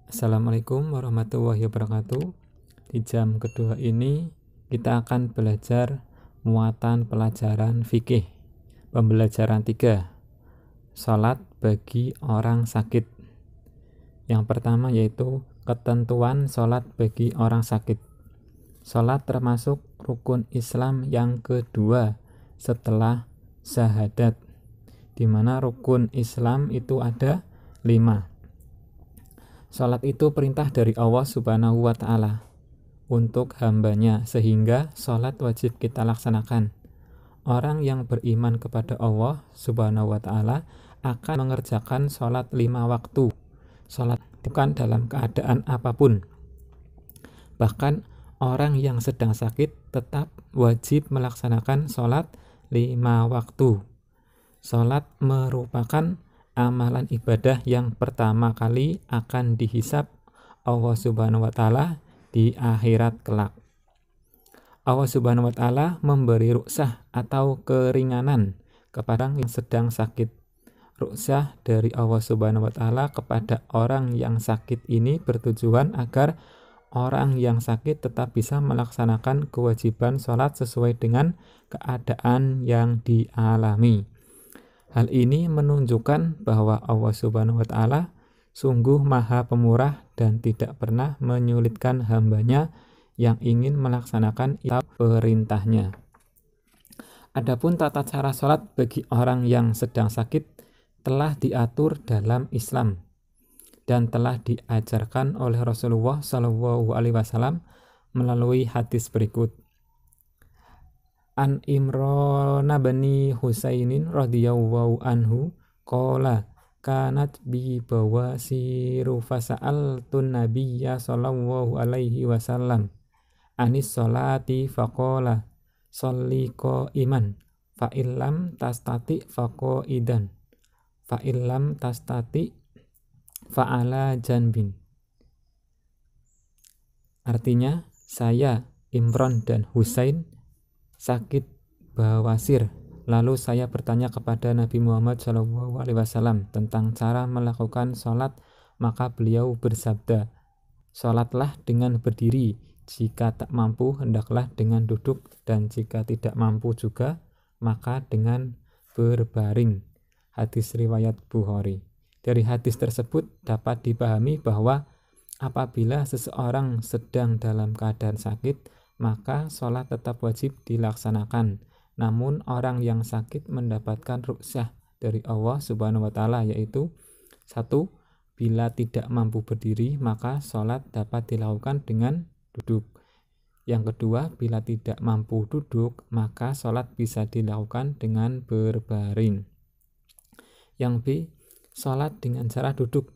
Assalamualaikum warahmatullahi wabarakatuh. Di jam kedua ini kita akan belajar muatan pelajaran fikih. Pembelajaran 3, salat bagi orang sakit. Yang pertama yaitu ketentuan salat bagi orang sakit. Salat termasuk rukun Islam yang kedua setelah syahadat, di mana rukun Islam itu ada 5. Salat itu perintah dari Allah Subhanahu wa Ta'ala untuk hambanya, sehingga salat wajib kita laksanakan. Orang yang beriman kepada Allah Subhanahu wa Ta'ala akan mengerjakan salat 5 waktu. Salat bukan dalam keadaan apapun. Bahkan orang yang sedang sakit tetap wajib melaksanakan salat 5 waktu. Salat merupakan amalan ibadah yang pertama kali akan dihisab Allah Subhanahu wa Ta'ala di akhirat kelak. Allah Subhanahu wa Ta'ala memberi ruksah atau keringanan kepada orang yang sedang sakit. Ruksah dari Allah Subhanahu wa Ta'ala kepada orang yang sakit ini bertujuan agar orang yang sakit tetap bisa melaksanakan kewajiban sholat sesuai dengan keadaan yang dialami. Hal ini menunjukkan bahwa Allah Subhanahu wa Ta'ala sungguh maha pemurah dan tidak pernah menyulitkan hambanya yang ingin melaksanakan perintahnya. Adapun tata cara sholat bagi orang yang sedang sakit telah diatur dalam Islam dan telah diajarkan oleh Rasulullah SAW melalui hadis berikut. An Imran bin Husainin radhiyallahu anhu qala kanat bi bawasiru fasa'altun nabiyya sallallahu alaihi wasallam anis salati faqala sholli qa'iman fa illam tastati faqa'idan fa illam tastati fa ala janbin. Artinya, saya Imran dan Husain sakit bawasir. Lalu saya bertanya kepada Nabi Muhammad SAW tentang cara melakukan sholat, maka beliau bersabda, sholatlah dengan berdiri, jika tak mampu hendaklah dengan duduk, dan jika tidak mampu juga maka dengan berbaring. Hadis riwayat Bukhari. Dari hadis tersebut dapat dipahami bahwa apabila seseorang sedang dalam keadaan sakit, maka sholat tetap wajib dilaksanakan. Namun orang yang sakit mendapatkan ruksah dari Allah Subhanahu wa Ta'ala, yaitu 1. Bila tidak mampu berdiri, maka sholat dapat dilakukan dengan duduk. Yang kedua, bila tidak mampu duduk, maka sholat bisa dilakukan dengan berbaring. Yang B, sholat dengan cara duduk.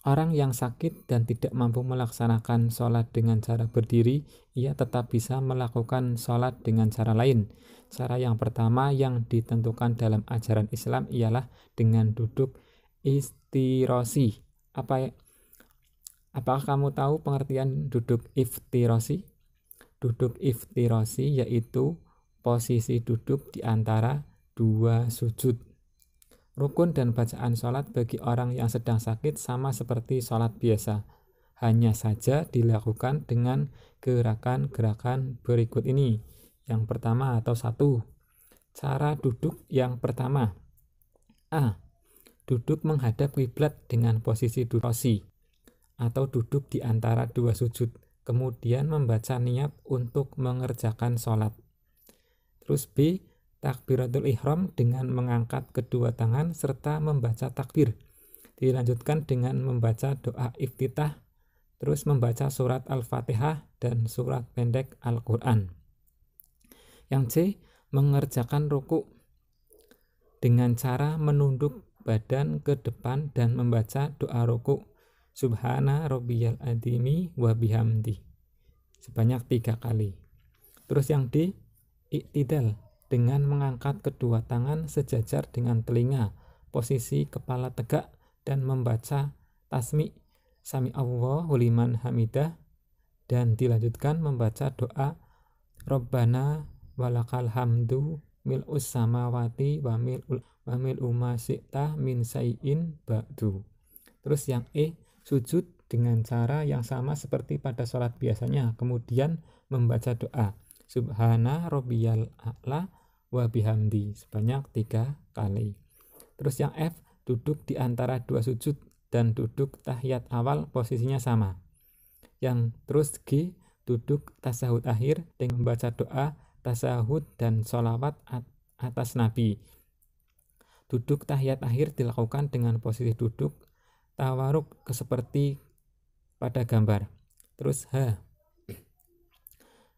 Orang yang sakit dan tidak mampu melaksanakan sholat dengan cara berdiri, ia tetap bisa melakukan sholat dengan cara lain. Cara yang pertama yang ditentukan dalam ajaran Islam ialah dengan duduk iftirosi. Apakah kamu tahu pengertian duduk iftirosi? Duduk iftirosi yaitu posisi duduk di antara 2 sujud. Rukun dan bacaan sholat bagi orang yang sedang sakit sama seperti sholat biasa, hanya saja dilakukan dengan gerakan-gerakan berikut ini. Yang pertama atau 1, cara duduk yang pertama. A. Duduk menghadap kiblat dengan posisi duduk atau duduk di antara 2 sujud, kemudian membaca niat untuk mengerjakan sholat. Terus B. Takbiratul ihram dengan mengangkat kedua tangan serta membaca takbir. Dilanjutkan dengan membaca doa iftitah, terus membaca surat Al-Fatihah dan surat pendek Al-Quran. Yang C. Mengerjakan ruku dengan cara menunduk badan ke depan dan membaca doa ruku Subhana rabbiyal adzimi wa bihamdi sebanyak 3 kali. Terus yang D. Iktidal dengan mengangkat kedua tangan sejajar dengan telinga, posisi kepala tegak, dan membaca tasmi' sami Allahu liman hamidah, dan dilanjutkan membaca doa Rabbana walakal hamdu mil'us samawati wa mil'u ma syi'ta min syai'in ba'du. Terus yang E, sujud dengan cara yang sama seperti pada sholat biasanya, kemudian membaca doa Subhana Rabbiyal A'la wa bihamdi sebanyak 3 kali. Terus yang F, duduk di antara 2 sujud dan duduk tahiyat awal posisinya sama. Yang terus G, duduk tasahud akhir dengan membaca doa tasahud dan sholawat atas Nabi. Duduk tahiyat akhir dilakukan dengan posisi duduk tawaruk seperti pada gambar. Terus H,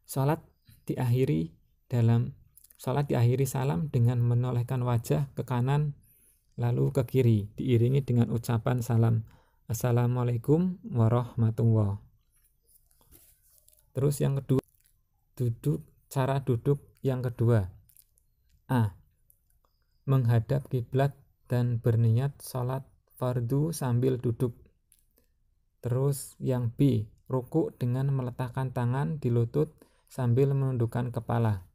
Sholat diakhiri salam dengan menolehkan wajah ke kanan lalu ke kiri, diiringi dengan ucapan salam Assalamualaikum warahmatullahi. Terus yang kedua, cara duduk yang kedua. A, menghadap kiblat dan berniat sholat fardu sambil duduk. Terus yang B, rukuk dengan meletakkan tangan di lutut sambil menundukkan kepala.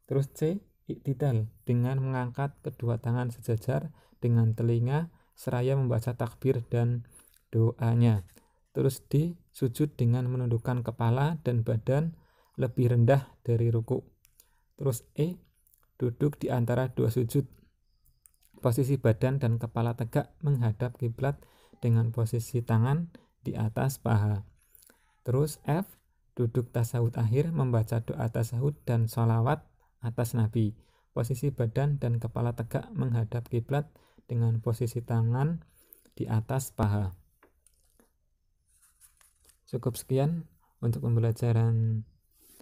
Terus C, iktidal dengan mengangkat kedua tangan sejajar dengan telinga seraya membaca takbir dan doanya. Terus D, sujud dengan menundukkan kepala dan badan lebih rendah dari rukuk. Terus E, duduk di antara 2 sujud. Posisi badan dan kepala tegak menghadap kiblat dengan posisi tangan di atas paha. Terus F, duduk tasahud akhir membaca doa tasahud dan sholawat atas Nabi. Posisi badan dan kepala tegak menghadap kiblat dengan posisi tangan di atas paha. Cukup sekian untuk pembelajaran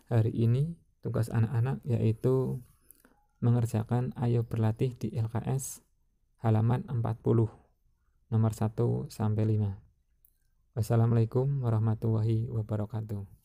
hari ini. Tugas anak-anak yaitu mengerjakan Ayo Berlatih di LKS halaman 40 nomor 1 sampai 5. Wassalamualaikum warahmatullahi wabarakatuh.